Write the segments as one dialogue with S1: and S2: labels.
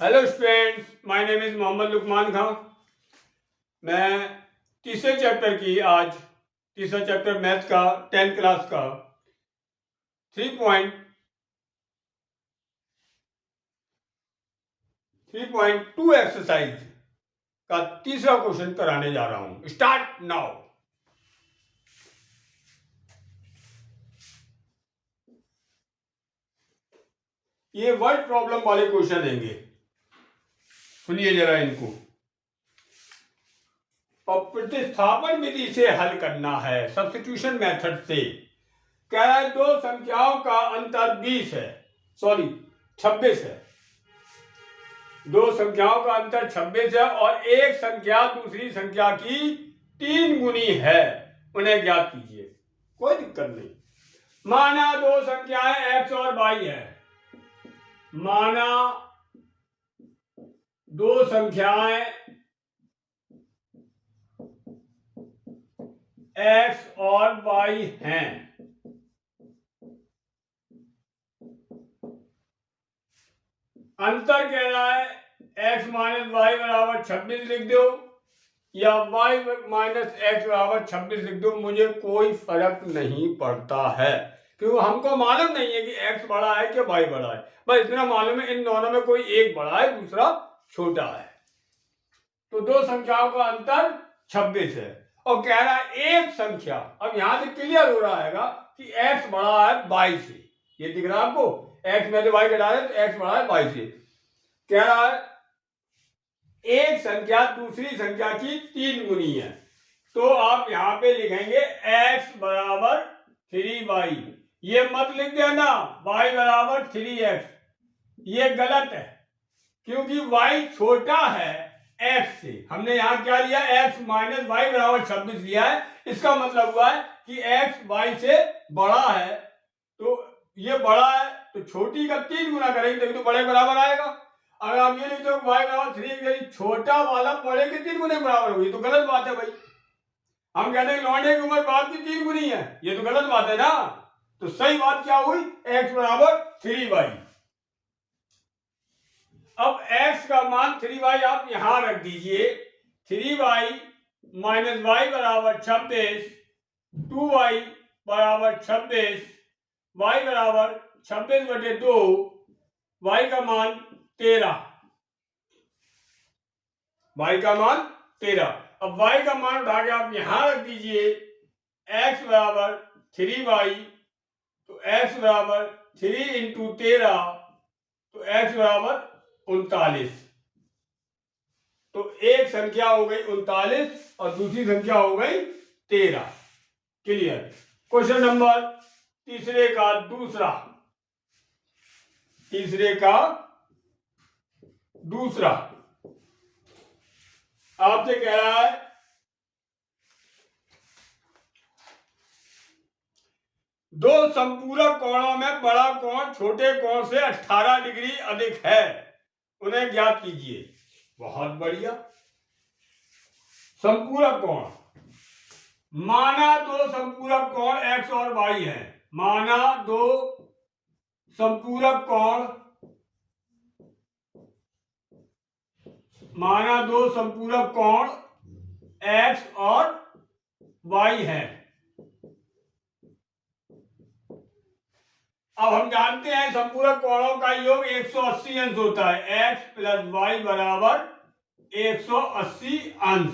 S1: Hello students, my name is Mohammed Lukman Khan. मैं तीसरे chapter की आज तीसरा चैप्टर मैथ का 10th क्लास का 3.2 एक्सरसाइज का तीसरा क्वेश्चन कराने जा रहा हूं। Start now. ये वर्ड प्रॉब्लम वाले क्वेश्चन देंगे, सुनिए जरा इनको। और प्रतिस्थापन विधि से हल करना है, सब्स्टिट्यूशन मेथड से। कह रहा है दो संख्याओं का अंतर 20 है, सॉरी 26 है। दो संख्याओं का अंतर 26 है और एक संख्या दूसरी संख्या की 3 गुनी है, उन्हें ज्ञात कीजिए। कोई दिक्कत नहीं। माना दो संख्याएं x और y है। माना दो संख्याएं x और y हैं। अंतर कह रहा है x माइनस वाई बराबर 26 लिख दो या y माइनस एक्स बराबर 26 लिख दो, मुझे कोई फर्क नहीं पड़ता है, क्योंकि हमको मालूम नहीं है कि x बड़ा है कि y बड़ा है। बस इतना मालूम है इन दोनों में कोई एक बड़ा है दूसरा छोटा है। तो दो संख्याओं का अंतर 26 है और कह रहा है एक संख्या, अब यहां से क्लियर हो रहा है कि x बड़ा है y से। ये दिख रहा है आपको, x में से y घटा रहे तो x बड़ा है y से। कह रहा है एक संख्या दूसरी संख्या की 3 गुनी है, तो आप यहां पे लिखेंगे x बराबर 3y। ये मत लिख देना y बराबर 3x, ये गलत है क्योंकि y छोटा है x से। हमने यहां क्या लिया, x माइनस वाई बराबर 26 लिया है। इसका मतलब हुआ है कि x y से बड़ा है, तो ये बड़ा है तो छोटी का 3 गुना करेंगे तभी तो बड़े बराबर आएगा। अगर आप ये लिखते हो y बराबर 3, छोटा वाला बड़े के 3 गुने बराबर होगी, तो गलत बात है भाई। हम कहते हैं लौंडे की उम्र बाप की 3 गुनी है, ये तो गलत बात है ना। तो सही बात क्या हुई, x बराबर 3y। अब x का मान 3y आप यहां रख दीजिए। 3y माइनस वाई बराबर 26, 2y बराबर 26, y बराबर 26/2, y का मान 13। y का मान 13। अब y का मान उठा के आप यहां रख दीजिए। x बराबर 3y, तो x बराबर 3 इंटू 13, तो x बराबर 39। तो एक संख्या हो गई 39 और दूसरी संख्या हो गई 13। क्लियर। क्वेश्चन नंबर तीसरे का दूसरा आपसे कह रहा है दो संपूरक कोणों में बड़ा कोण छोटे कोण से 18 डिग्री अधिक है, उन्हें ज्ञात कीजिए। बहुत बढ़िया। संपूरक कोण, माना दो संपूरक कोण x और y है। माना दो संपूरक कोण x और y है। अब हम जानते हैं संपूरक कोणों का योग 180 अंश होता है। x प्लस वाई बराबर 180 अंश,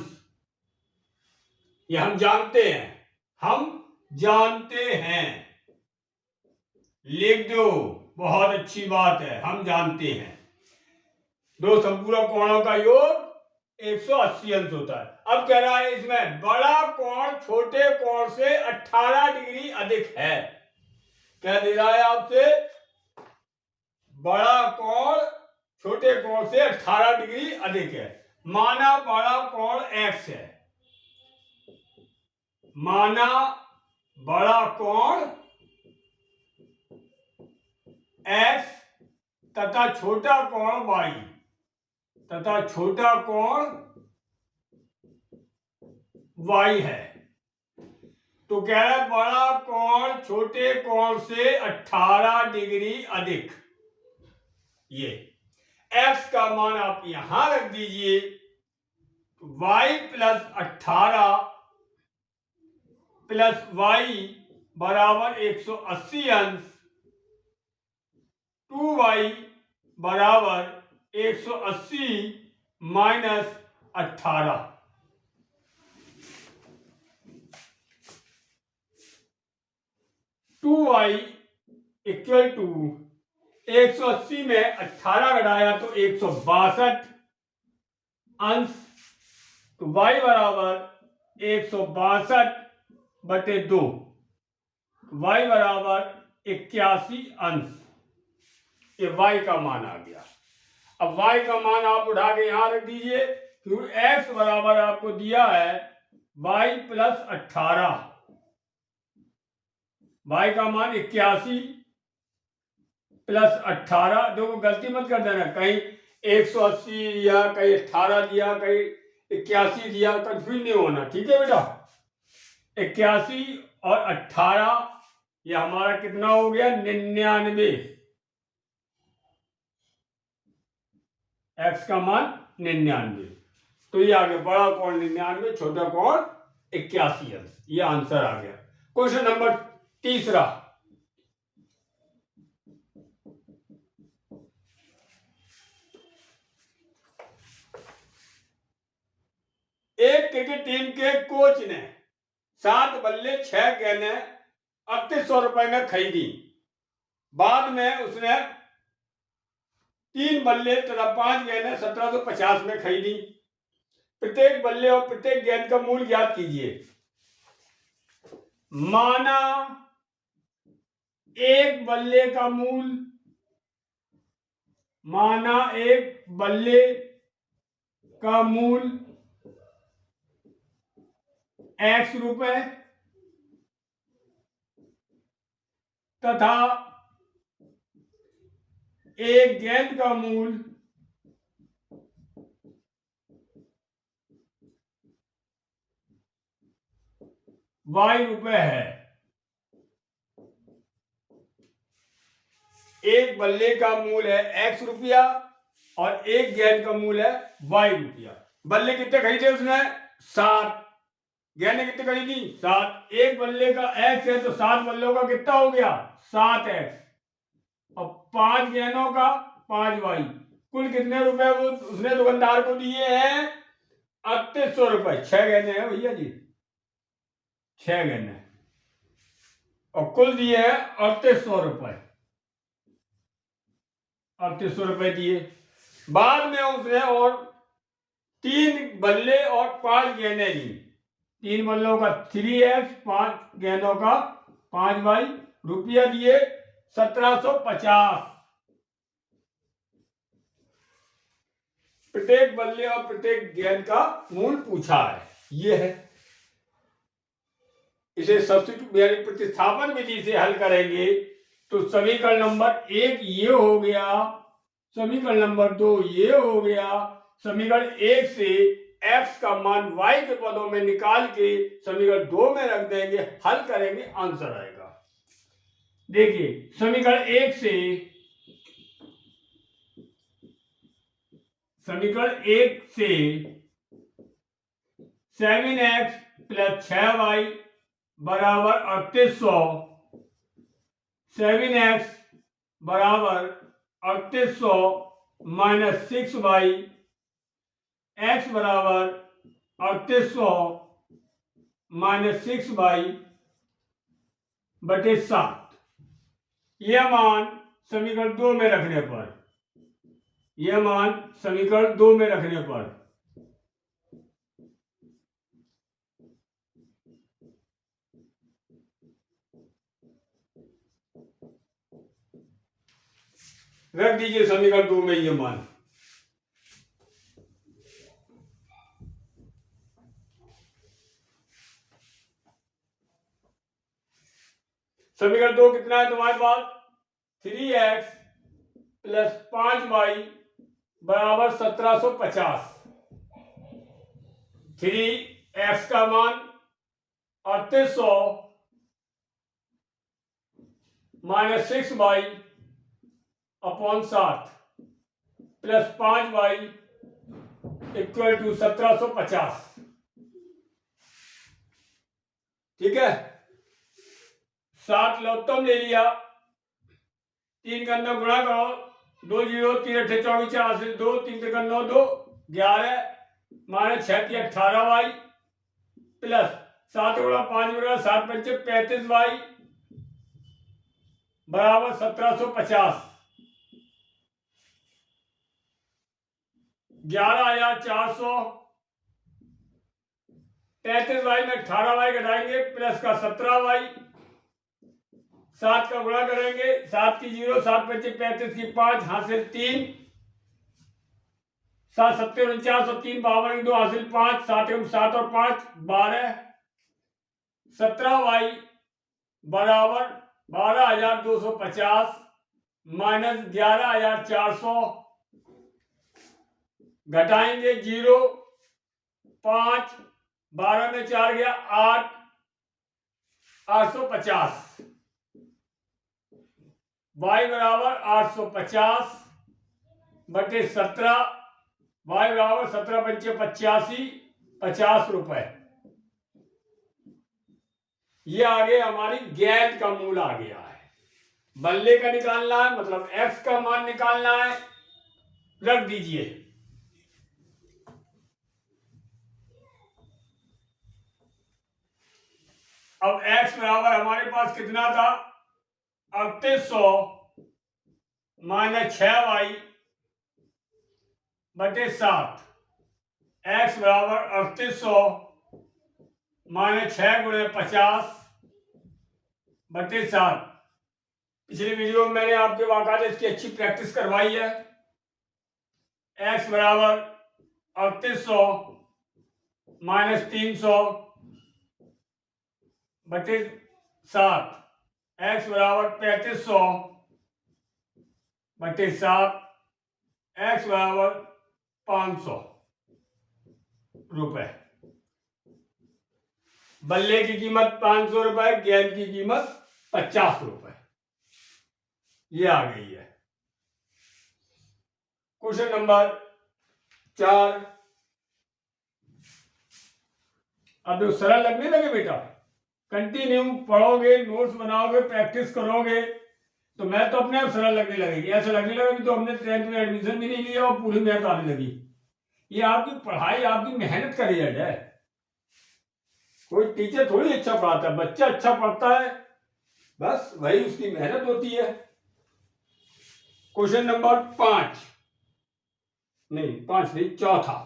S1: ये हम जानते हैं। लिख दो, बहुत अच्छी बात है, हम जानते हैं। दो संपूरक कोणों का योग 180 अंश होता है। अब कह रहा है इसमें बड़ा कोण छोटे कोण से 18 डिग्री अधिक है। क्या दे रहा है आपसे, बड़ा कोण छोटे कोण से 18 डिग्री अधिक है। माना बड़ा कोण x है। माना बड़ा कोण x तथा छोटा कोण y है। तो कह रहा है बड़ा कोण छोटे कोण से 18 डिग्री अधिक। ये x का मान आप यहां रख दीजिए, y प्लस 18 प्लस y बराबर 180 अंश 2y बराबर 180 माइनस 18। 2y इक्वल टू 180 में 18 घटाया तो 162 अंश, तो y बराबर 162 बटे 2, y बराबर 81 अंश। ये y का मान आ गया। अब y का मान आप उठा के यहां रख दीजिए, क्योंकि x बराबर आपको दिया है y प्लस 18, y का मान 81 प्लस 18। देखो गलती मत कर देना, कहीं 180 दिया, कहीं 18 दिया, कहीं 81 दिया, कंफ्यूज नहीं होना, ठीक है बेटा। 81 और 18 ये हमारा कितना हो गया, 99। x का मान 99, तो ये आ गया बड़ा कोण 99, छोटा कोण 81 अंश। ये आंसर आ गया। क्वेश्चन नंबर तीसरा, एक क्रिकेट टीम के कोच ने 7 बल्ले 6 गेंदें 3800 रुपए में खरीदी। बाद में उसने 3 बल्ले तथा 5 गेंदें 1750 में खरीदी। प्रत्येक बल्ले और प्रत्येक गेंद का मूल्य ज्ञात कीजिए। माना एक बल्ले का मूल्य, माना एक बल्ले का मूल्य x रुपए तथा एक गेंद का मूल्य y रुपए है। एक बल्ले का मूल्य है x रुपया और एक गेंद का मूल्य है y रुपया। बल्ले कितने खरीदे उसने, 7। गेंदें कितने खरीदी, 7। एक बल्ले का x है तो 7 बल्लों का कितना हो गया, 7x, और 5 गेंदों का 5y। कुल कितने रुपए वो उसने दुकानदार को दिए हैं, 3800 रुपए। 6 गेंदें हैं भैया जी, 6 गेंदें, और कुल दिए हैं 3800 रुपए। 3800 रुपए दिए। बाद में उसने और 3 बल्ले और 5 गेंदें ली। 3 बल्लों का 3x, 5 गेंदों का 5y, रुपया दिए 1750। प्रत्येक बल्ले और प्रत्येक गेंद का मूल्य पूछा है, ये है। इसे सब्स्टिट्यूट यानी प्रतिस्थापन विधि से हल करेंगे तो समीकरण नंबर 1 ये हो गया, समीकरण नंबर 2 ये हो गया। समीकरण 1 से x का मान y के पदों में निकाल के समीकरण 2 में रख देंगे, हल करेंगे, आंसर आएगा। देखिए समीकरण 1 से, समीकरण 1 से 7x प्लस 6y बराबर 3800, 7x बराबर 3800 माइनस 6y, x बराबर 3800 माइनस 6y बटे 7। यह मान समीकरण 2 में रखने पर, यह मान समीकरण 2 में रखने पर रख दीजिए समीकरण 2 में ये मान। समीकरण 2 कितना है तुम्हारे पास, 3x प्लस 5y बराबर 1750। 3x का मान 3800 minus 6y upon 7 plus 5y equal to 1750। ठीक है, 7 लौतम ले लिया, 3 का 9 गुणा करो, 2 0 3 8 24 4 हासिल 2 3 3 9 2 11 माइनस 6 3 18y प्लस 7 गुणा 5 गुणा 7 5 35y बराबर 1750। 11,400 35y में 18y घटाएंगे प्लस का 17y 7 का गुणा करेंगे 7 की 0 7 25 35 की 5 हासिल 3 7 7 49 और 3 52 2 हासिल 5 7 7 और 5 12 17y बराबर 12,250 माइनस 11,400 घटाएंगे 0 5 12 में 4 गया 8 850 y बराबर 850 बटे 17 y बराबर 17 पंचे 85 50 रुपए। ये आगे हमारी गेंद का मूल आ गया है। बल्ले का निकालना है, मतलब x का मान निकालना है, रख दीजिए। अब x बराबर हमारे पास कितना था 3800 माइनस 6y बटे 7। x बराबर 3800 माइनस 6 गुणे 50 बटे 7। पिछले वीडियो में मैंने आपके वाक़ात इसकी अच्छी प्रैक्टिस करवाई है। x बराबर 3800 माइनस 300 बटे 7, x बराबर 3500 बटे 7, x बराबर 500 रुपए। बल्ले की कीमत 500 रुपए, गेंद की कीमत 50 रुपए। ये आ गई है। Question number 4। अब जो सरल लगने लगे बेटा, कंटिन्यू पढ़ोगे, नोट्स बनाओगे, प्रैक्टिस करोगे तो मैं तो अपने आप सरल लगने लगेगी। ऐसा लगने लगेगी तो हमने 10th में एडमिशन भी नहीं लिया और पूरी मेहनत आने लगी। ये आपकी पढ़ाई, आपकी मेहनत का रिजल्ट है। कोई टीचर थोड़ी अच्छा पढ़ाता है, बच्चा अच्छा पढ़ता है, बस वही उसकी मेहनत होती है। क्वेश्चन नंबर 5 नहीं, 5 नहीं, चौथा,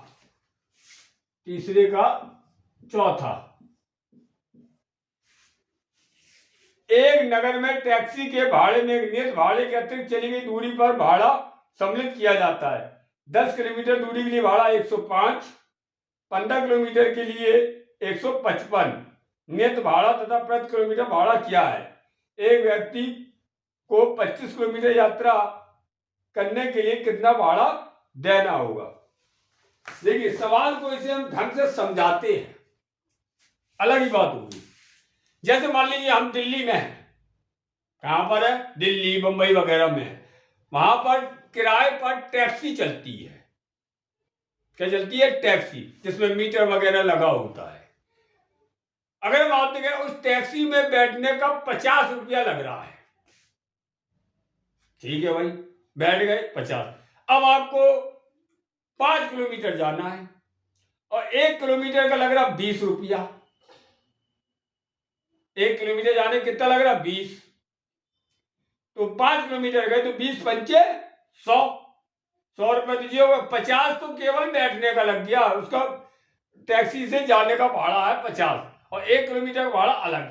S1: तीसरे का चौथा। एक नगर में टैक्सी के भाड़े में एक नियत भाड़े के अतिरिक्त चली गई दूरी पर भाड़ा सम्मिलित किया जाता है। 10 किलोमीटर दूरी के लिए भाड़ा 105, 15 किलोमीटर के लिए 155 नियत भाड़ा तथा प्रति किलोमीटर भाड़ा क्या है? एक व्यक्ति को 25 किलोमीटर यात्रा करने के लिए कितना भाड़ा देना होगा? देखिए, सवाल को इसे हम ढंग से समझाते हैं, अलग ही बात होगी। जैसे मान लीजिए हम दिल्ली में हैं, कहां पर है? दिल्ली, बंबई वगैरह में है। वहां पर किराए पर टैक्सी चलती है। क्या चलती है? टैक्सी, जिसमें मीटर वगैरह लगा होता है। अगर बात करें, उस टैक्सी में बैठने का 50 रुपया लग रहा है। ठीक है भाई, बैठ गए 50। अब आपको 5 किलोमीटर जाना है और 1 किलोमीटर का लग रहा 20 रुपया। 1 किलोमीटर जाने कितना लग रहा? 20। तो 5 किलोमीटर गए तो 20 पंचे 100, 100 रुपए दीजिए। 50 तो केवल बैठने का लग गया, उसका टैक्सी से जाने का भाड़ा है 50 और 1 किलोमीटर का भाड़ा अलग।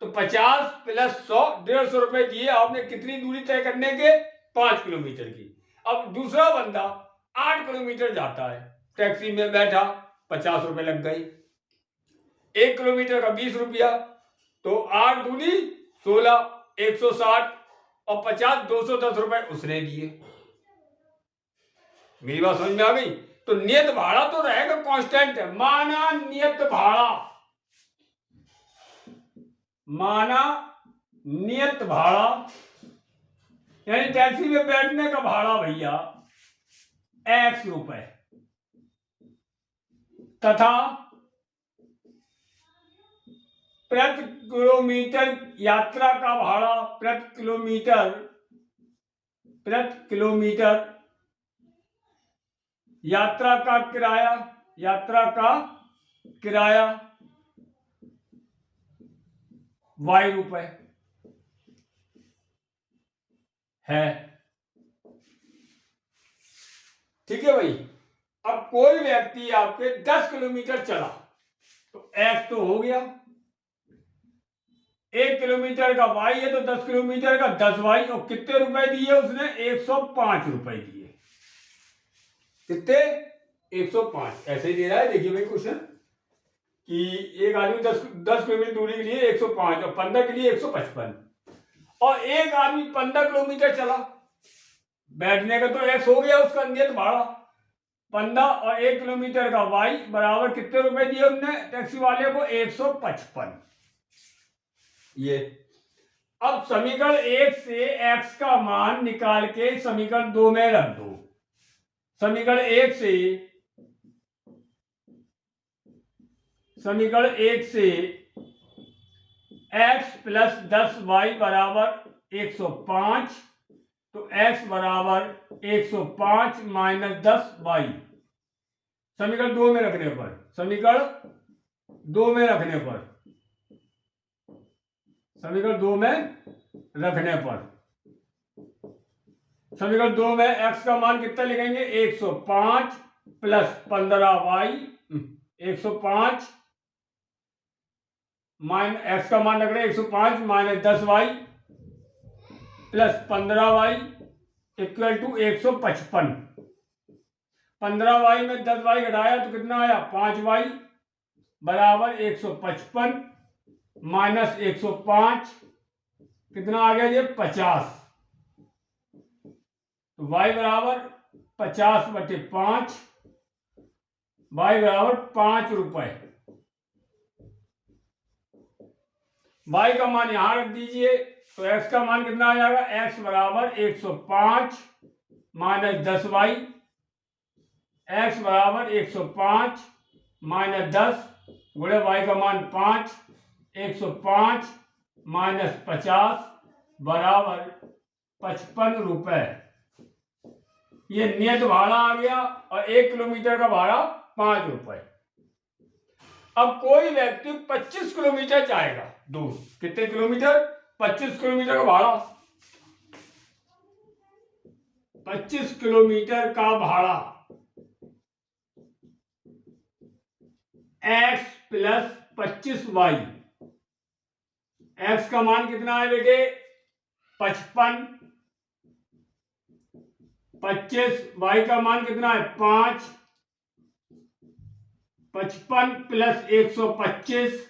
S1: तो 50 प्लस 100, 150 रुपए दिए आपने। कितनी दूरी तय करने के? 5 किलोमीटर की। अब दूसरा बंदा 8 किलोमीटर जाता है, टैक्सी में बैठा, 50 रुपए लग गई। 1 किलोमीटर का 20 रुपया, तो 8 दूनी 16, 160 और 50 210 रुपए उसने दिए। मेरी बात समझ में आ गई? तो नियत भाड़ा तो रहेगा, कांस्टेंट है। माना नियत भाड़ा, माना नियत भाड़ा यानी टैक्सी में बैठने का भाड़ा भैया x रुपए तथा प्रति किलोमीटर यात्रा का भाड़ा प्रति किलोमीटर यात्रा का किराया y रुपए है। ठीक है भाई। अब कोई व्यक्ति आपके 10 किलोमीटर चला तो x तो हो गया, 1 किलोमीटर का y है तो 10 किलोमीटर का 10y, और कितने रुपए दिए उसने? 105 रुपए दिए। कितने? 105। ऐसे ही दे रहा है, देखिए भाई क्वेश्चन कि एक आदमी 10 किलोमीटर दूरी के लिए 105 और 15 के लिए 155, और एक आदमी 15 किलोमीटर चला, बैठने का तो x हो गया उसका नियत भाड़ा 15 और 1 किलोमीटर का y बराबर कितने रुपए दिए उनने टैक्सी वाले को? 155। ये अब समीकरण 1 से x का मान निकाल के समीकरण 2 में रख दो। समीकरण 1 से x प्लस 10y बराबर 105, तो x बराबर 105 माइनस 10y समीकरण 2 में रखने पर, समीकरण 2 में रखने पर समीकरण 2 में x का मान कितना लिखेंगे? 105 प्लस 15y, 105 माइनस x का मान रख रहे हैं 105 minus 10y plus 15y equal to 155। 15y में 10y घटाया तो कितना आया? 5y बराबर 155 माइनस 105 कितना आ गया? ये 50। तो y बराबर 50/5, y बराबर 5 रुपए। y का मान यहां रख दीजिए तो x का मान कितना आ जाएगा? x बराबर 105 माइनस 10y, x बराबर 105 माइनस 10 गुणे y का मान 5, 105 माइनस 50 बराबर 55 रुपए। ये नियत भाड़ा आ गया और 1 किलोमीटर का भाड़ा 5 रुपए। अब कोई व्यक्ति 25 किलोमीटर जाएगा दूर। कितने किलोमीटर? 25 किलोमीटर का भाड़ा, 25 किलोमीटर का भाड़ा x प्लस 25y। x का मान कितना है बेटे? 55, 25, y का मान कितना है? 5, 55 प्लस 125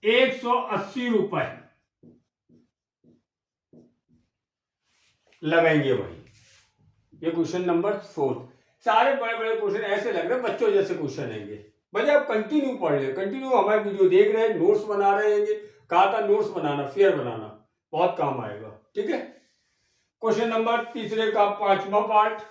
S1: 180 रुपए लगाएंगे भाई। ये क्वेश्चन नंबर 4। सारे बड़े बड़े क्वेश्चन ऐसे लग रहे हैं बच्चों जैसे क्वेश्चन रहेंगे भाई। आप कंटिन्यू पढ़ रहे, कंटिन्यू हमारे वीडियो देख रहे हैं, नोट्स बना रहे हैं। कहा था नोट्स बनाना, फेयर बनाना, बहुत काम आएगा। ठीक है। क्वेश्चन नंबर 3 का 5वां पार्ट।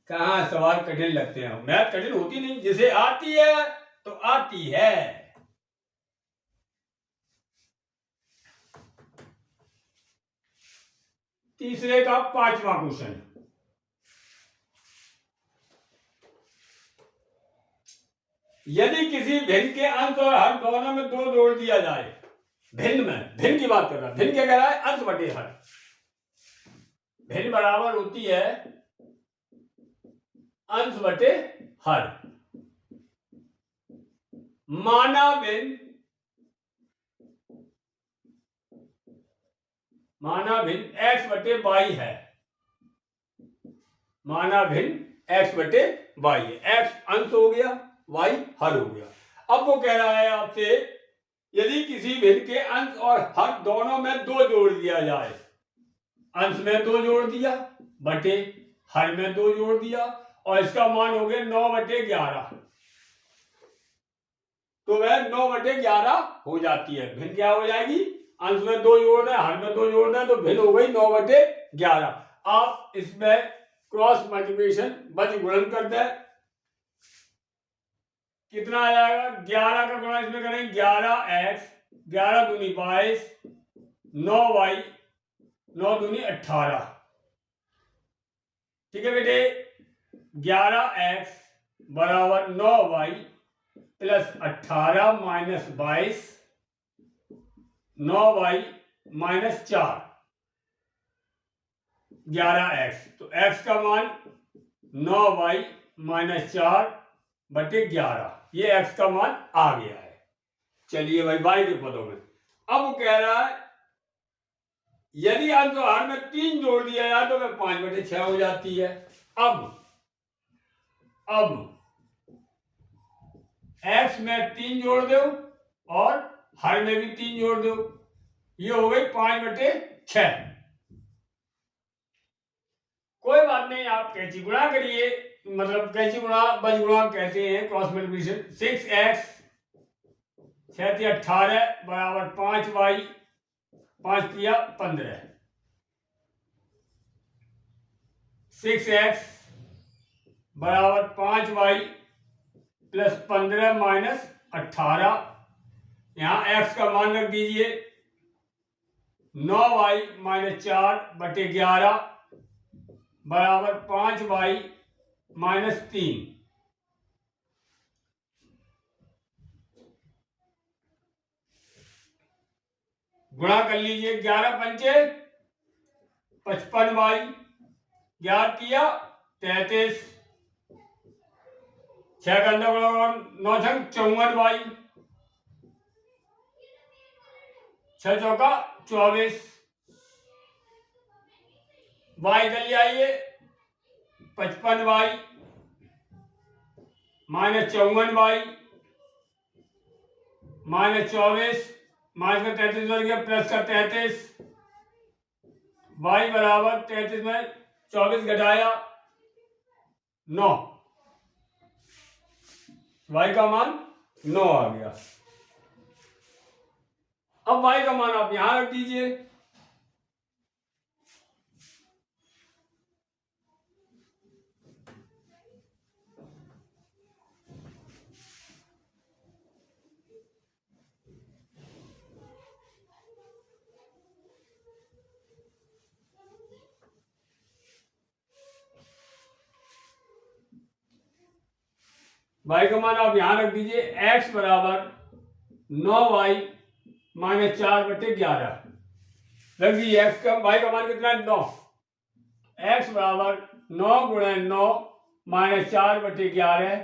S1: कहाँ सवाल कठिन लगते हैं? मैथ कठिन होती नहीं, जिसे आती है तो आती है। तीसरे का 5वां क्वेश्चन। यदि किसी भिन्न के अंश और हर दोनों में 2 जोड़ दिया जाए, भिन्न की बात कर रहा है। भिन्न क्या कह रहा है? अंश बटे हर। भिन्न बराबर होती है अंश बटे हर। माना भिन्न x बटे y है। माना भिन्न x बटे y है। x अंश हो गया, y हर हो गया। अब वो कह रहा है आपसे यदि किसी भिन्न के अंश और हर दोनों में 2 जोड़ दिया जाए, अंश में 2 जोड़ दिया बटे हर में 2 जोड़ दिया, और इसका मान हो गया 9/11। तो वह 9/11 हो जाती है। भिन्न क्या हो जाएगी? अंश में 2 जोड़ना है, हर में 2 जोड़ना है, तो भिन्न हो गई 9/11। आप इसमें क्रॉस मल्टीप्लिकेशन बज गुणन करते हैं, कितना आ जाएगा? 11 का गुणा इसमें करेंगे 11x, 11 दूनी 22, 9y, 9 दूनी 18। ठीक है बेटे, 11x बराबर 9y plus 18 minus 22, 9y minus 4, 11x। तो x का मान 9y माइनस 4/11, ये x का मान आ गया है। चलिए भाई y के पदों में अब वो कह रहा है यदि अंश और हर में 3 जोड़ दिया जाए तो वह 5/6 हो जाती है। अब x में 3 जोड़ दो और हर में भी 3 जोड़ दो, ये हो गई 5/6। कोई बात नहीं, आप कैंची गुणा करिए, मतलब कैंची गुणा बज गुणा कहते हैं क्रॉस मल्टीप्लिकेशन। 6x 6 18 बराबर 5y, 5 तिया 15। 6x बराबर 5y प्लस 15 माइनस 18। यहां x का मान रख दीजिए 9y माइनस 4/11 बराबर 5y माइनस 3। गुणा कर लीजिए, 11 पंचे 55y, 11 तिया 33, 6 का 9 छंग 54y, 6 चौका 24। y इधर ले आइए, 55y minus 54y minus 24, minus का 33 बन गया, प्लस का 33, y बराबर 33 में 24 घटाया 9, y का मान 9 आ गया। अब y का मान आप यहां रख दीजिए, y का मान आप यहां रख दीजिए, x बराबर 9y माइनस 4/11 रख दीजिए। x का y का मान कितना है? 9। x बराबर 9 गुणे 9 माइनस 4/11,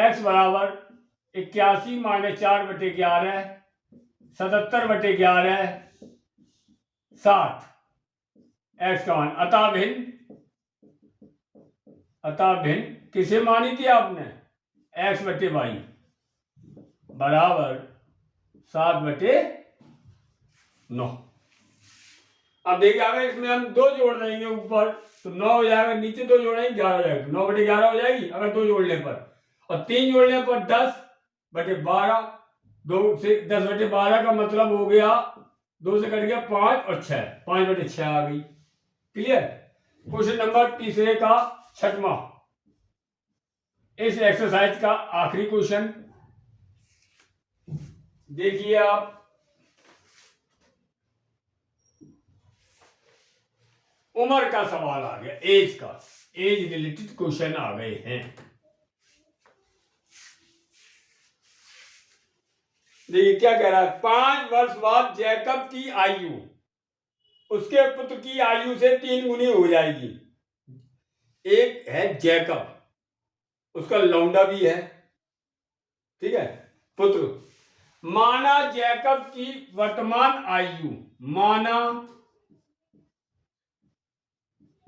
S1: x बराबर 81 माइनस 4/11, 77/11, 60 x का मान। अतः भिन्न किसे मानी थी आपने? x/y बराबर 7/9। अब देखिए अगर इसमें हम 2 जोड़ देंगे ऊपर तो 9 हो जाएगा, नीचे 2 जोड़ेंगे 11 हो जाएगा, 9/11 हो जाएगी अगर 2 जोड़ने पर, और 3 जोड़ने पर 10/12। 2 से 10/12 का मतलब हो गया 2 से कट गया 5 और 6, 5/6 आ गई। क्लियर? क्वेश्चन नंबर तीसरे का 6वां, इस एक्सरसाइज का आखिरी क्वेश्चन देखिए आप। उम्र का सवाल आ गया, एज का, एज रिलेटेड क्वेश्चन आ गए हैं। देखिए क्या कह रहा है, 5 वर्ष बाद जैकब की आयु उसके पुत्र की आयु से 3 गुनी हो जाएगी। एक है जैकब, उसका लौंडा भी है, ठीक है, पुत्र। माना जैकब की वर्तमान आयु, माना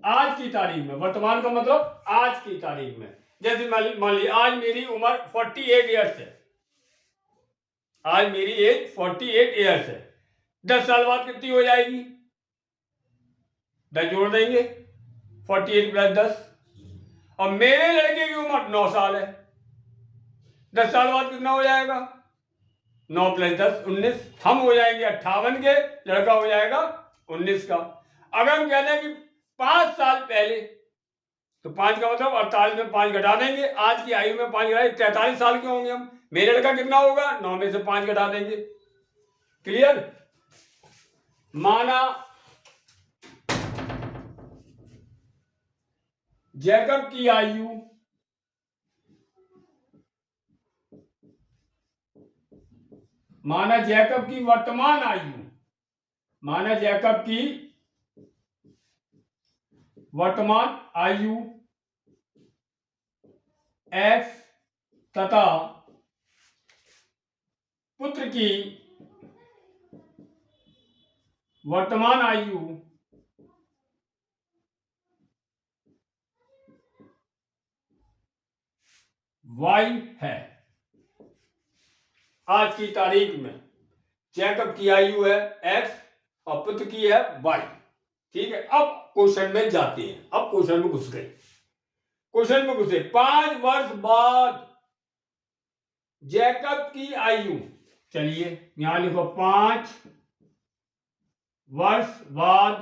S1: आज की तारीख में, वर्तमान का मतलब आज की तारीख में, जैसे मान लीजिए आज मेरी उम्र 48 ईयर्स है, आज मेरी एज 48 ईयर्स है। 10 साल बाद कितनी हो जाएगी? 10 जोड़ देंगे, 48 प्लस 10, और मेरे लड़के की उम्र 9 साल है, 10 साल बाद कितना हो जाएगा? 9 + 10 19, हम हो जाएंगे 58 के, लड़का हो जाएगा 19 का। अगर हम कहते हैं कि 5 साल पहले, तो 5 का मतलब 48 में 5 घटा देंगे, आज की आयु में 5 घटाए 43 साल के होंगे हम। मेरे लड़का कितना होगा, 9 में से 5 घटा देंगे। क्लियर? माना जैकब की आयु माना जैकब की वर्तमान आयु माना जैकब की वर्तमान आयु x तथा पुत्र की वर्तमान आयु y है। आज की तारीख में जैकब की आयु है x और पुत्र की है y। ठीक है, अब क्वेश्चन में जाते हैं। अब क्वेश्चन में घुस गए। 5 वर्ष बाद जैकब की आयु, चलिए यहां लिखो 5 वर्ष बाद,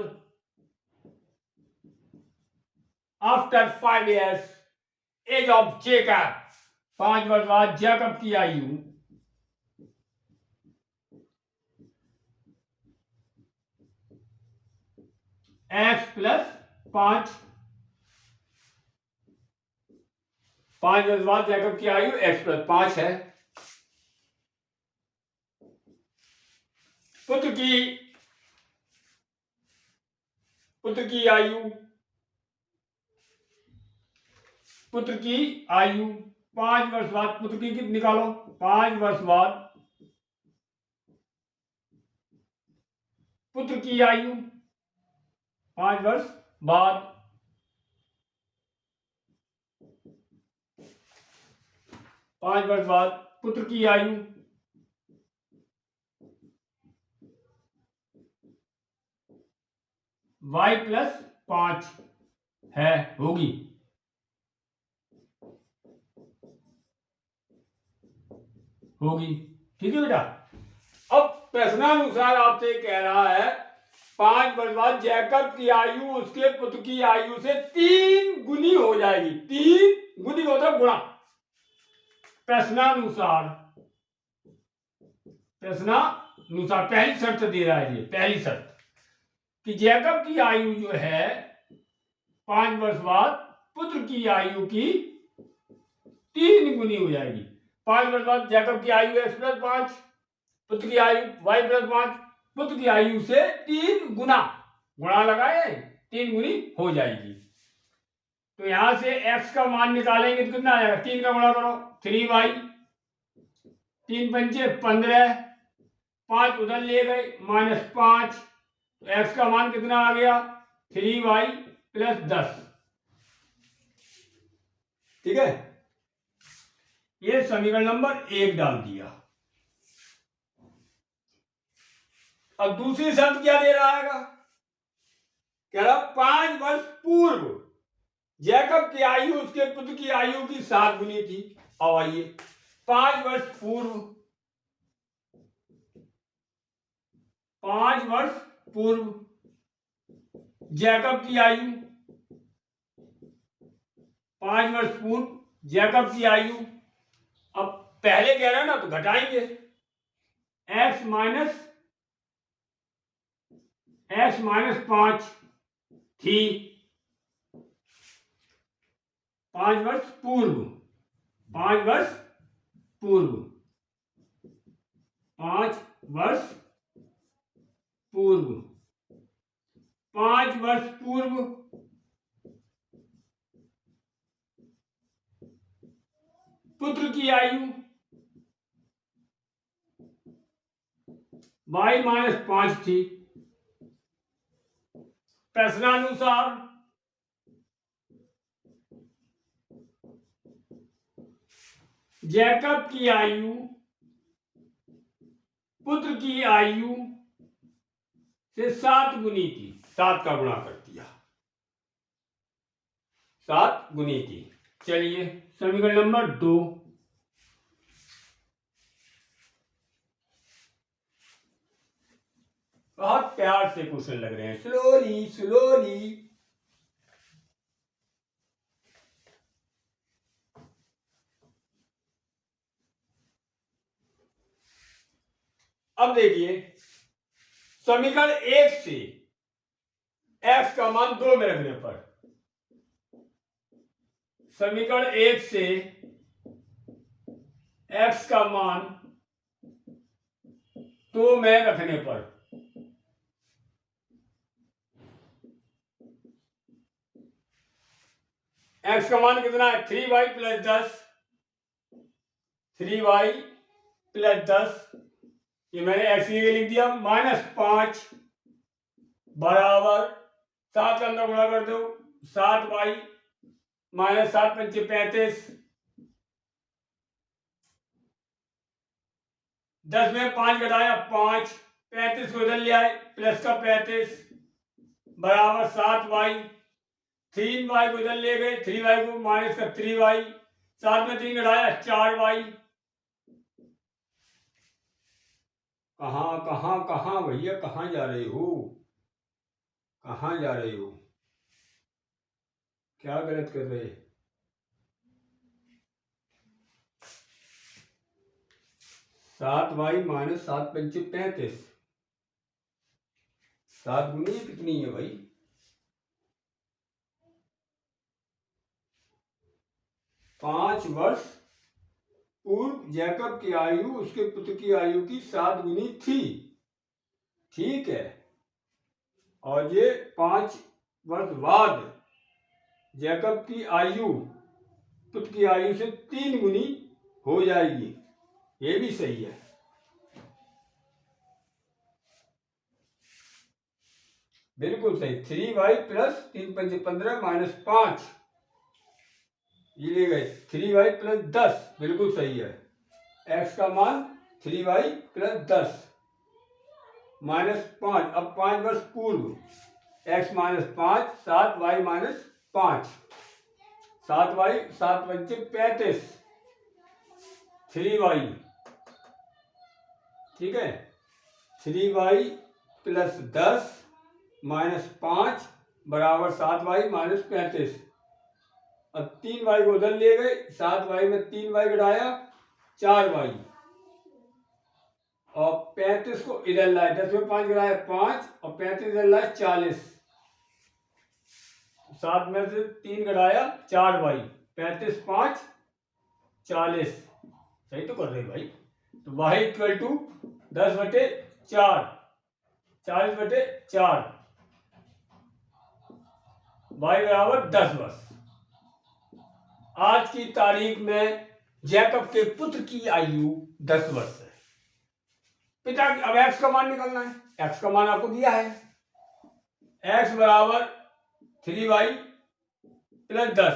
S1: after 5 years age of Jacob, 5 वर्ष बाद जैकब की आयु x + 5, 5 वर्ष बाद जैकब की आयु x + 5 है। पुत्र की आयु 5 वर्ष बाद, पुत्र की कितनी निकालो, 5 वर्ष बाद पुत्र की आयु, 5 वर्ष बाद 5 वर्ष बाद पुत्र की आयु y + 5 है, होगी। ठीक है बेटा। अब प्रश्नानुसार आपसे कह रहा है 5 वर्ष बाद जैकब की आयु उसके पुत्र की आयु से 3 गुनी हो जाएगी। 3 गुनी होता है गुणा। प्रश्नानुसार पहली शर्त दे रहा है। ये पहली शर्त कि जैकब की आयु जो है 5 वर्ष बाद पुत्र की आयु की 3 गुनी हो जाएगी। 5 वर्ष बाद जैकब की आयु x + 5, पुत्र की आयु y + 5, पुत्र की आयु से 3 गुना लगाए 3 गुनी हो जाएगी। तो यहां से x का मान निकालेंगे तो कितना आएगा, 3 का गुणा करो 3y, 3 पंचे 15, 5 उधर ले गए -5, तो x का मान कितना आ गया 3y + 10। ठीक है, ये समीकरण नंबर 1 डाल दिया। अब दूसरी शर्त क्या दे रहा है, कह रहा 5 वर्ष पूर्व जैकब की आयु उसके पुत्र की आयु की 7 गुनी थी। अब आइए 5 वर्ष पूर्व जैकब की आयु, 5 वर्ष पूर्व जैकब की आयु, अब पहले कह रहे हैं ना तो घटाएंगे, x - 5 थी 5 वर्ष पूर्व, 5 वर्ष पूर्व पुत्र की आयु y - 5 थी। प्रश्नानुसार जैकब की आयु पुत्र की आयु से 7 गुनी थी, 7 का गुणा कर दिया, 7 गुनी थी। चलिए समीकरण नंबर 2, बहुत प्यार से क्वेश्चन लग रहे हैं, स्लोली स्लोली। अब देखिए समीकरण 1 से x का मान 2 में रखने पर, समीकरण 1 से x का मान 2 में रखने पर x का मान कितना है? 3y प्लस 10, 3y प्लस 10, ये मैंने x के लिए लिख दिया, -5 बराबर 7 के अंदर गुणा कर दो, 7y -7 पंचे 35, 10 में 5 घटाया 5, 35 को इधर ले आए, प्लस का 35 बराबर 7y, 3y को इधर ले गए, 3y को माइनस का 3y, 7 में 3 घटाया 4y। कहाँ कहाँ कहाँ भैया, कहाँ जा रहे हो, कहाँ जा रहे हो, क्या गलत कर रहे? 7y माइनस 7 पंचे 35, 7 गुनी कितनी है भाई? 5 वर्ष पूर्व जैकब की आयु उसके पुत्र की आयु की 7 गुनी थी, ठीक है। और ये 5 वर्ष बाद जैकब की आयु पुत्र की आयु से 3 गुनी हो जाएगी, ये भी सही है। बिल्कुल सही, 3y प्लस 3 पंचे 15 माइनस 5, ये ले गए 3y प्लस 10, बिल्कुल सही है। x का मान 3y प्लस 10 माइनस 5, अब 5 वर्ष पूर्व x minus 5, 7y minus 5, 7y 7 पंचे 35, 3y, ठीक है, 3y प्लस 10 माइनस 5 बराबर 7y माइनस 35। अब 3y को उधर ले गए, 7y में 3y घटाया 4y, और 35 को इधर लाए, 10 में 5 घटाया 5, और 35 इधर लाए 40, 7 में से 3 घटाया 4y, 35 5 40, सही तो कर रहे भाई। तो y इक्वल टू 10/4, 40/4, y बराबर 10 वर्ष। आज की तारीख में जैकब के पुत्र की आयु 10 वर्ष है। पिता, अब x का मान निकालना है, x का मान आपको दिया है, x बराबर 3y प्लस 10,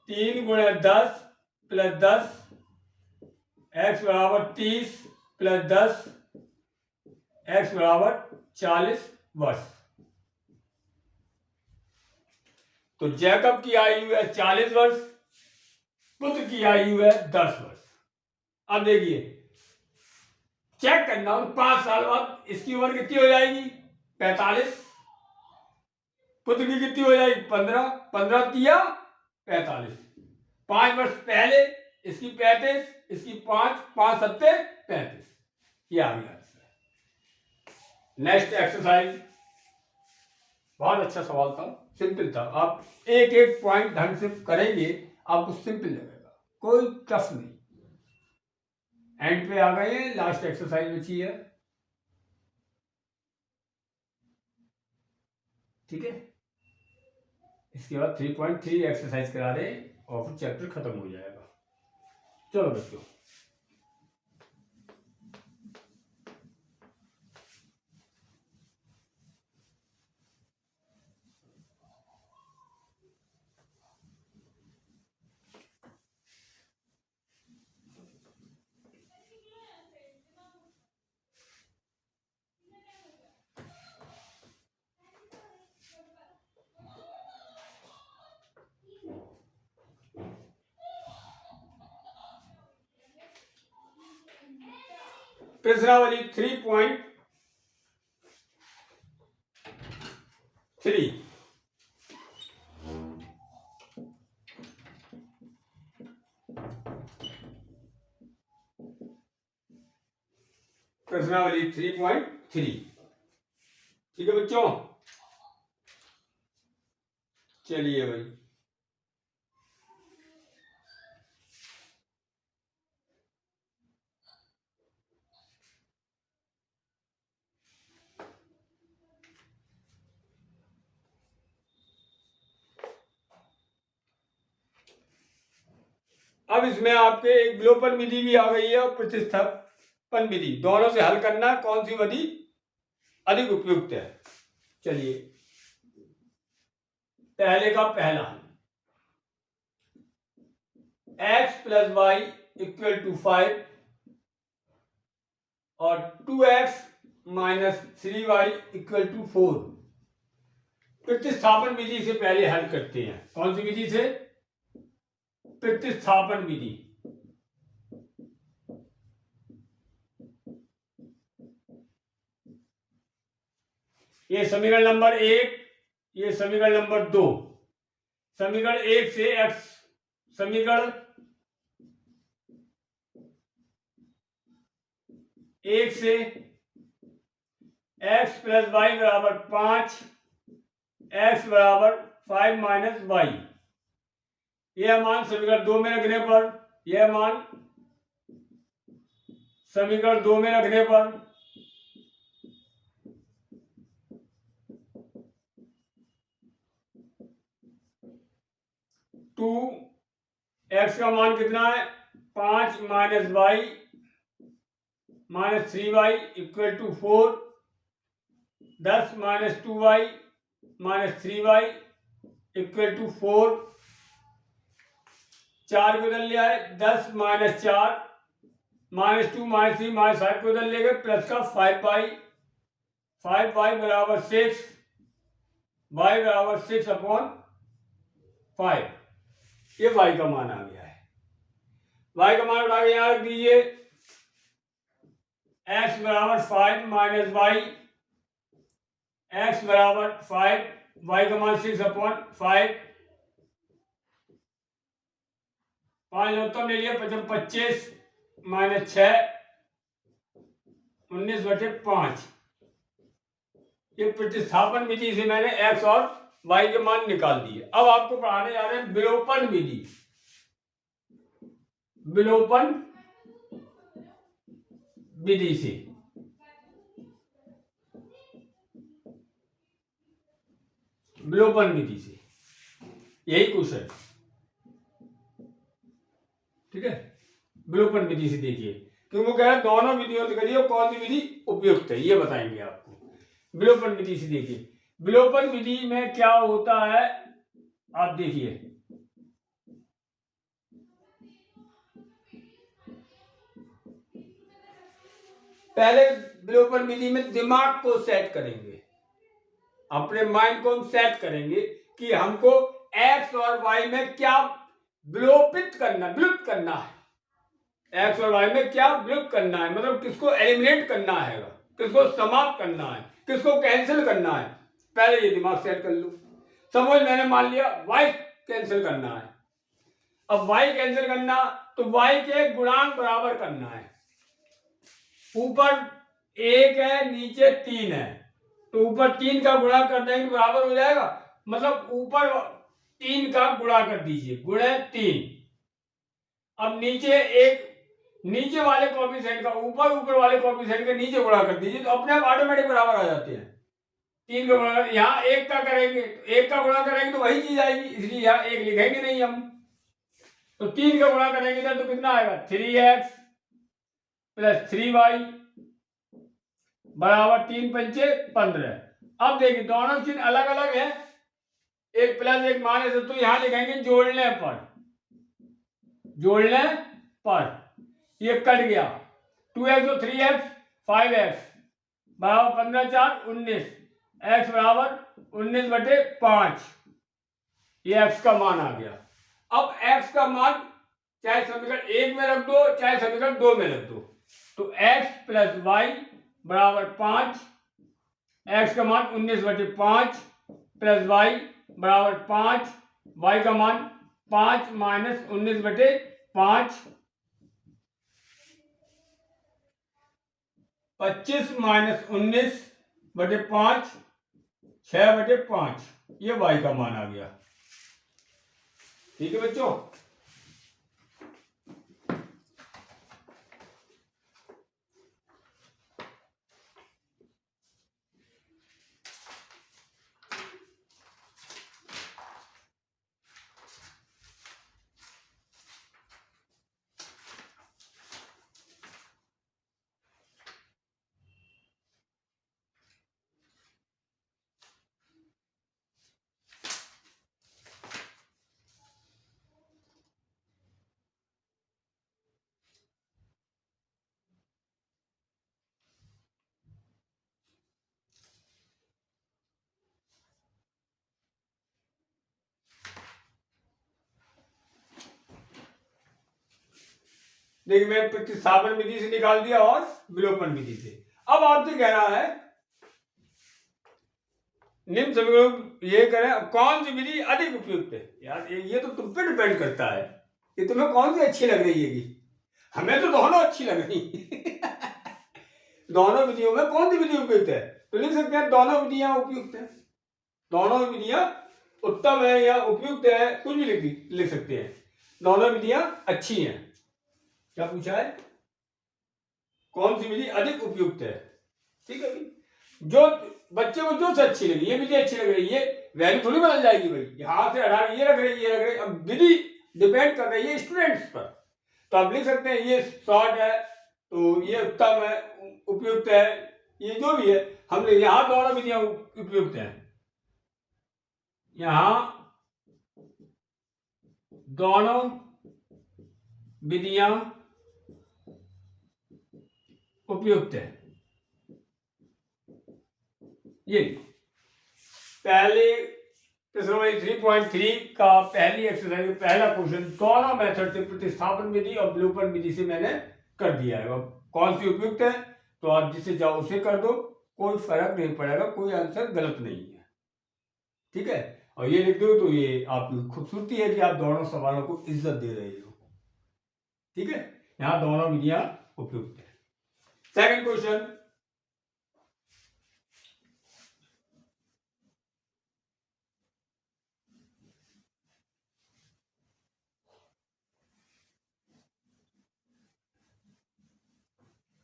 S1: 3 गुणे 10 प्लस 10, x बराबर 30 प्लस 10, x बराबर 40 वर्ष। तो जैकब की आयु है 40 वर्ष, पुत्र की आयु है 10 वर्ष। अब देखिए चेक करना, 5 साल बाद इसकी उम्र कितनी हो जाएगी? 45, पुत्र की कितनी हो जाएगी? 15, 15 तिया 45, 5 वर्ष पहले इसकी 35, इसकी 5, 5 सत्ते 35, ये आ गया। नेक्स्ट एक्सरसाइज, बहुत अच्छा सवाल था, सिंपल था, आप एक एक पॉइंट ढंग से करेंगे आपको सिंपल लगेगा, कोई टफ नहीं। एंड पे आ गए हैं, लास्ट एक्सरसाइज बची है, ठीक है। इसके बाद 3.3 एक्सरसाइज करा रहे और फिर चैप्टर खत्म हो जाएगा। चलो बच्चों, प्रश्नावली 3.3 प्रश्नावली 3.3। ठीक है बच्चों, चलिए भाई अब इसमें आपके एक विलोपन विधि भी आ गई है और प्रतिस्थापन विधि, दोनों से हल करना कौन सी विधि अधिक उपयुक्त है। चलिए पहले का पहला, x plus y equal to 5 और 2x minus 3y equal to 4। प्रतिस्थापन विधि से पहले हल करते हैं। कौन सी विधि से? प्रतिस्थापन विधि। ये समीकरण नंबर 1, ये समीकरण नंबर 2। समीकरण 1 से x, समीकरण 1 से x प्लस वाई बराबर 5, x बराबर 5 माइनस वाई, यह मान समीकरण 2 में रखने पर, यह मान समीकरण 2 में रखने पर 2x का मान कितना है? 5 minus y minus 3y equal to 4, 10 minus 2y minus 3y equal to 4, 4 को इधर ले आए, 10 माइनस 4 माइनस 2 माइनस 3 माइनस 5 को इधर ले गए, प्लस का 5y बराबर 6, y बराबर 6/5। ये y का मान आ गया है। y का मान उठा के यहां रख दीजिए, x बराबर 5 माइनस वाई, x बराबर 5, y का मान 6/5, 5 लोग ले लिया, 25 माइनस 6 19/5। ये प्रतिस्थापन विधि से मैंने x और y के मान निकाल दिए। अब आपको पढ़ाने जा रहे हैं विलोपन विधि। विलोपन विधि से विलोपन विधि से, यही क्वेश्चन। ठीक है, विलोपन विधि से देखिए, क्योंकि वो कह रहे हैं दोनों विधियों से करिए, कौन सी विधि उपयुक्त है ये बताएंगे आपको। विलोपन विधि से देखिए, विलोपन विधि में क्या होता है आप देखिए। पहले विलोपन विधि में दिमाग को सेट करेंगे, अपने माइंड को हम सेट करेंगे कि हमको x और y में क्या विलोपित करना, विलुप्त करना है। x और y में क्या विलुप्त करना है, मतलब किसको एलिमिनेट करना है, किसको समाप्त करना है, किसको कैंसिल करना है। पहले ये दिमाग सेट कर लो। सपोज मैंने मान लिया y कैंसिल करना है। अब y कैंसिल करना तो y के गुणांक बराबर करना है। ऊपर 1 है, नीचे 3 है, तो ऊपर 3 का गुणा कर देंगे तो बराबर हो जाएगा। मतलब ऊपर 3 का गुणा कर दीजिए, गुणे 3। अब नीचे वाले कोएफिशिएंट का ऊपर वाले कोएफिशिएंट के नीचे गुणा कर दीजिए, तो अपने आप ऑटोमेटिक बराबर आ जाते हैं। 3 का गुणा, यहाँ 1 का करेंगे, 1 का गुणा करेंगे तो वही चीज आएगी, इसलिए यहाँ 1 लिखेंगे नहीं हम। तो 3 का गुणा करेंगे तो कितना आएगा? 3x प्लस 3y बराबर 3 पंचे 15। अब देखिए दोनों चीज अलग अलग है, एक प्लस एक माइनस, तो यहां लिखेंगे जोड़ने पर ये कट गया। 2x और 3x 5x बराबर 15 4 19, x बराबर 19/5। ये x का मान आ गया। अब x का मान चाहे समीकरण 1 में रख दो चाहे समीकरण 2 में रख दो, तो x प्लस वाई बराबर 5, x का मान 19/5 प्लस वाई बराबर 5, y का मान 5 माइनस 19/5, 25 माइनस 19/5, 6/5, ये y का मान आ गया। ठीक है बच्चों। देखिए मैं प्रतिस्थापन विधि से निकाल दिया और विलोपन विधि से। अब आपसे कह रहा है निम्न समीकरण ये करें, कौन सी विधि अधिक उपयुक्त है। यार ये तो तुम पे डिपेंड करता है कि तुम्हें कौन सी अच्छी लग रही है। हमें तो दोनों अच्छी लग रही दोनों विधियों में कौन सी विधि उपयुक्त है, तो लिख सकते हैं दोनों विधियां उपयुक्त है, दोनों विधियां उत्तम है या उपयुक्त है, कुछ भी लिख सकते हैं। दोनों विधियां अच्छी हैं। क्या पूछा है, कौन सी विधि अधिक उपयुक्त है। ठीक है भाई, जो बच्चे को जो से अच्छी लगी, ये विधि अच्छी लग रही है, वैल्यू थोड़ी बदल जाएगी भाई। यहाँ से 18 ये रख रही, ये रख रही, अब विधि डिपेंड कर रही है स्टूडेंट्स पर। तो आप लिख सकते हैं ये शॉर्ट है तो ये उत्तम है, उपयुक्त है, ये जो भी है। हमने यहाँ दोनों विधियां उपयुक्त हैं, यहाँ दोनों विधियां उपयुक्त है। ये पहले 3.3 का पहली एक्सरसाइज पहला क्वेश्चन दोनों मेथड से, प्रतिस्थापन विधि और विलोपन विधि से मैंने कर दिया है। अब कौन सी उपयुक्त है तो आप जिसे जाओ उसे कर दो, कोई फर्क नहीं पड़ेगा, कोई आंसर गलत नहीं है। ठीक है, और ये लिख दो तो ये आपकी खूबसूरती है कि आप दोनों सवालों को इज्जत दे रहे हो। ठीक है, यहां दोनों विधियां उपयुक्त है। सेकंड क्वेश्चन,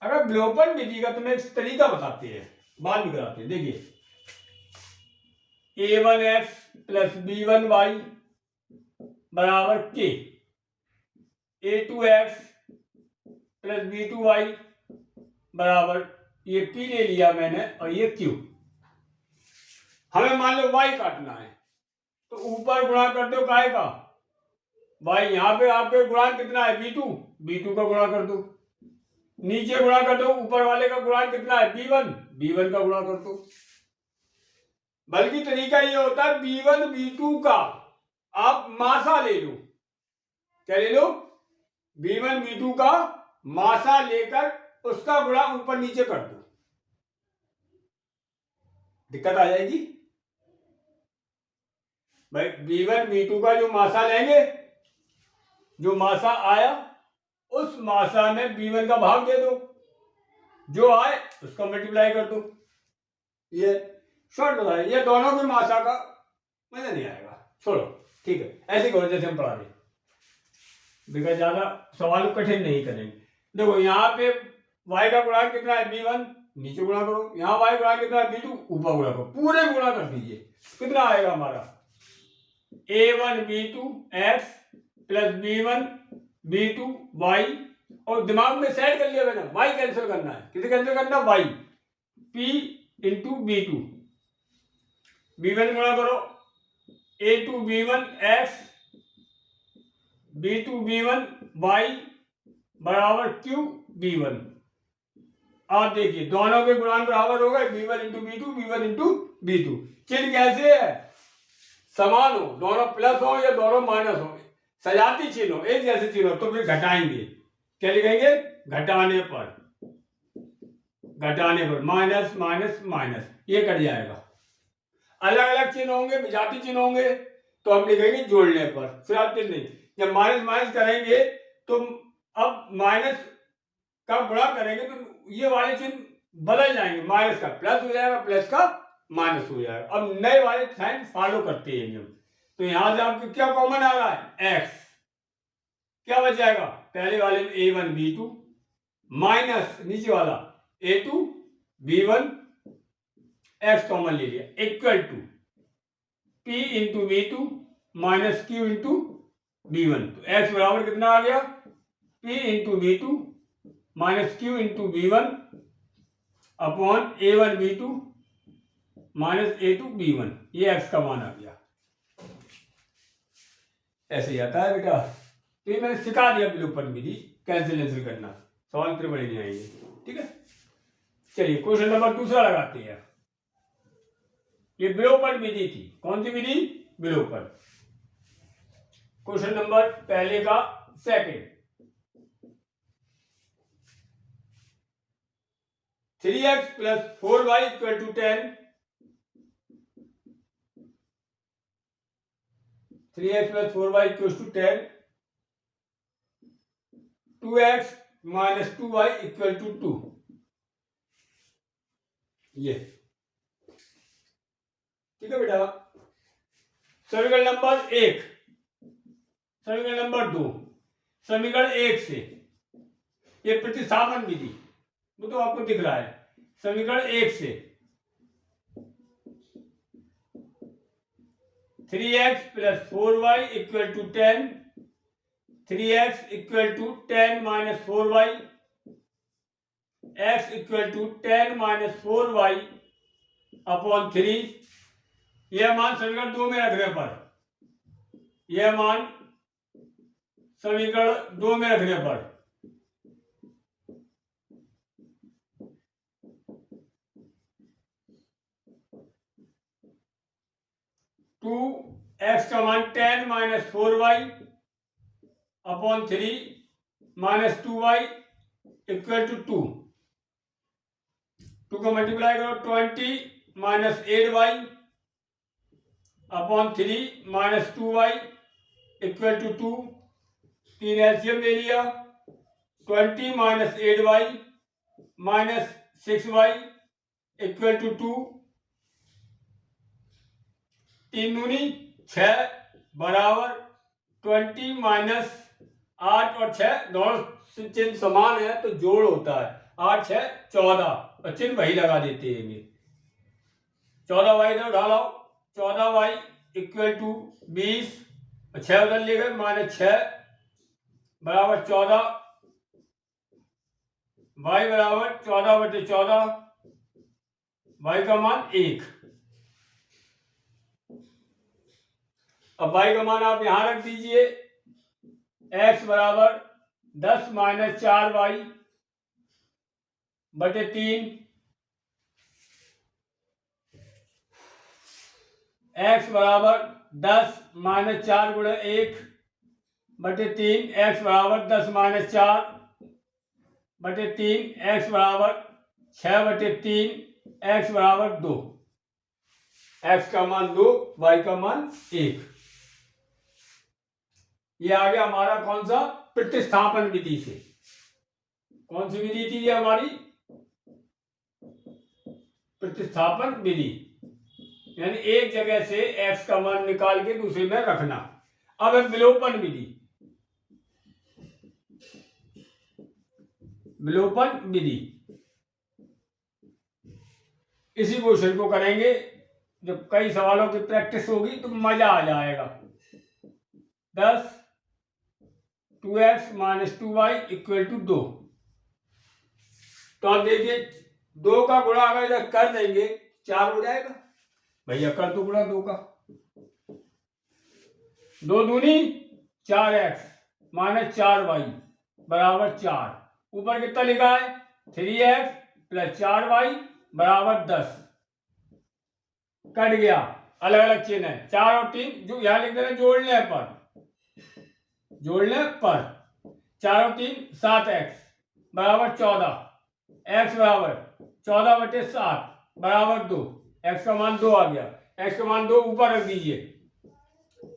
S1: अगर विलोपन विधि का तुम्हें एक तरीका बताते हैं, बात भी कराते हैं। देखिए a1x प्लस b1y बराबर k, a2x प्लस b2y बराबर, ये p ले लिया मैंने और ये q। हमें मान लो y काटना है तो ऊपर गुणा कर दो काय का, y यहां पे आपके गुणांक कितना है b2 का गुणा कर दो, नीचे गुणा कर दो ऊपर वाले का गुणांक कितना है b1 का गुणा कर दो। बल्कि तरीका ये होता है b1 b2 का आप मासा ले लो। क्या ले लो, b1 b2 का मासा लेकर उसका गुणा ऊपर नीचे कर दो, दिक्कत आ जाएगी भाई। b1 b2 का जो मासा लेंगे, जो मासा आया उस मासा में b1 का भाग दे दो, जो आए उसका मल्टीप्लाई कर दो। ये शॉर्ट बताया, ये दोनों के मासा का मजा नहीं आएगा, छोड़ो। ठीक है, ऐसे करो जैसे हम पढ़ा रहे, बिकॉज ज्यादा सवाल कठिन नहीं करेंगे। देखो यहाँ पे y का गुणा कितना है b1, नीचे गुणा करो, यहाँ y गुणा कितना है b2, ऊपर गुणा करो, पूरे गुणा कर दीजिए। कितना आएगा हमारा a1 b2 x plus b1 b2 y, और दिमाग में सेट कर लिया मैंने, y कैंसिल करना है, किसे कैंसिल करना, y, p into b2, b1 गुणा करो a2 b1 x b2 b1 y बराबर q b1। आप देखिए दोनों के गुणांक बराबर हो गए, b1 इंटू b2 चिन्ह कैसे है, समान हो, दोनों प्लस हो या दोनों माइनस हो, सजाती चिन्ह हो, एक जैसे चिन्ह हो, तो फिर घटाएंगे, क्या लिखेंगे घटाने पर माइनस माइनस माइनस ये कट जाएगा। अलग अलग चिन्ह होंगे, विजातीय चिन्ह होंगे तो हम लिखेंगे जोड़ने पर, फिर आप चिन्ह नहीं। जब माइनस माइनस करेंगे तो अब माइनस का गुणा करेंगे तो ये वाले चिन्ह बदल जाएंगे, माइनस का प्लस हो जाएगा, प्लस का माइनस हो जाएगा। अब नए वाले साइन फॉलो करते हैं हम। तो यहां से आपको क्या कॉमन आ रहा है, एक्स, क्या बच जाएगा पहले वाले में a1 b2 माइनस नीचे वाला a2 b1, एक्स कॉमन ले लिया, equal to p into b2 minus q into b1। तो x बराबर कितना आ गया, p into b2 minus q into b1 upon a1 b2 minus a2 b1। ये x का मान आ गया। ऐसे ही आता है बेटा। तो ये मैंने सिखा दिया विलोपन विधि, कैंसिल करना, सवाल इतने बड़े नहीं आएंगे। ठीक है, चलिए क्वेश्चन नंबर दूसरा लगाते हैं। ये विलोपन विधि थी, कौन सी विधि, विलोपन। क्वेश्चन नंबर पहले का second, 3x plus 4y equal to 10, 3x plus 4y equal to 10, 2x minus 2y equal to 2। ये ठीक है बेटा। समीकरण नंबर 1, समीकरण नंबर 2, समीकरण 1 से ये प्रतिस्थापन विधि, वो तो आपको दिख रहा है। समीकरण 1 से 3x plus 4y equal to 10, 3x equal to 10 minus 4y, x equal to 10 minus 4y upon 3। यह मान समीकरण 2 में रखने पर, यह मान समीकरण 2 में रखने पर 2x का मान 10 minus 4y upon 3 minus 2y equal to 2। 2 का मल्टीप्लाई करो, 20 minus 8y upon 3 minus 2y equal to 2। 3 LCM ले लिया, 20 minus 8y minus 6y equal to 2। 3 दूनी 6 बराबर 20 माइनस 8 और 6 दोनों चिन्ह समान है तो जोड़ होता है, 8 6 14 और चिन्ह वही लगा देते हैं। 14y इधर उठा लाओ, 14y इक्वल टू 20, 6 उधर ले गए, माइनस 6 बराबर 14, y बराबर 14/14, y का मान 1। अब y का मान आप यहां रख दीजिए, x बराबर 10 माइनस 4y बटे 3, x बराबर 10 माइनस 4 गुणे 1 बटे 3, x बराबर 10 माइनस 4 बटे 3, x बराबर 6 बटे 3, x बराबर 2। x का मान 2, y का मान 1। ये आ गया हमारा कौन सा, प्रतिस्थापन विधि से। कौन सी विधि थी ये हमारी, प्रतिस्थापन विधि, यानी एक जगह से x का मान निकाल के दूसरे में रखना। अब है विलोपन विधि। विलोपन विधि इसी क्वेश्चन को करेंगे, जब कई सवालों की प्रैक्टिस होगी तो मजा आ जाएगा। 10 2x minus 2y equal to 2। तो आप देखिए 2 का गुणा अगर इधर कर देंगे 4 हो जाएगा, भैया कर दो गुणा 2 का। 2 दूनी 4x माइनस 4y बराबर 4। ऊपर कितना लिखा है, 3x प्लस 4y बराबर 10। कट गया, अलग अलग चिन्ह है, 4 और 3 जो यहां लिख देना जोड़ने पर, जोड़ने पर 4 और 3 7x बराबर 14, एक्स बराबर 14/7 बराबर 2, एक्स का मान 2 आ गया, एक्स का मान 2 ऊपर रख दीजिए,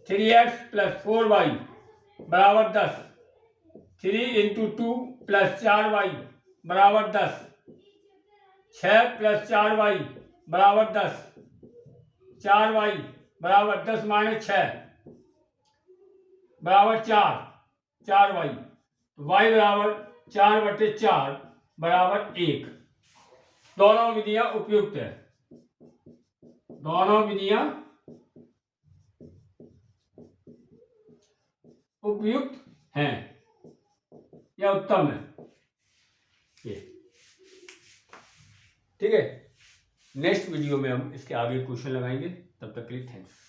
S1: 3x + 4y बराबर 10, 3 × 2 + 4y बराबर 10, 6 + 4y बराबर 10, 4y बराबर 10 - 6 बराबर 4, 4y, y बराबर 4/4 बराबर 1। दोनों विधियां उपयुक्त है, दोनों विधियां उपयुक्त हैं या उत्तम है, ये ठीक है। नेक्स्ट वीडियो में हम इसके आगे क्वेश्चन लगाएंगे, तब तक के लिए थैंक्स।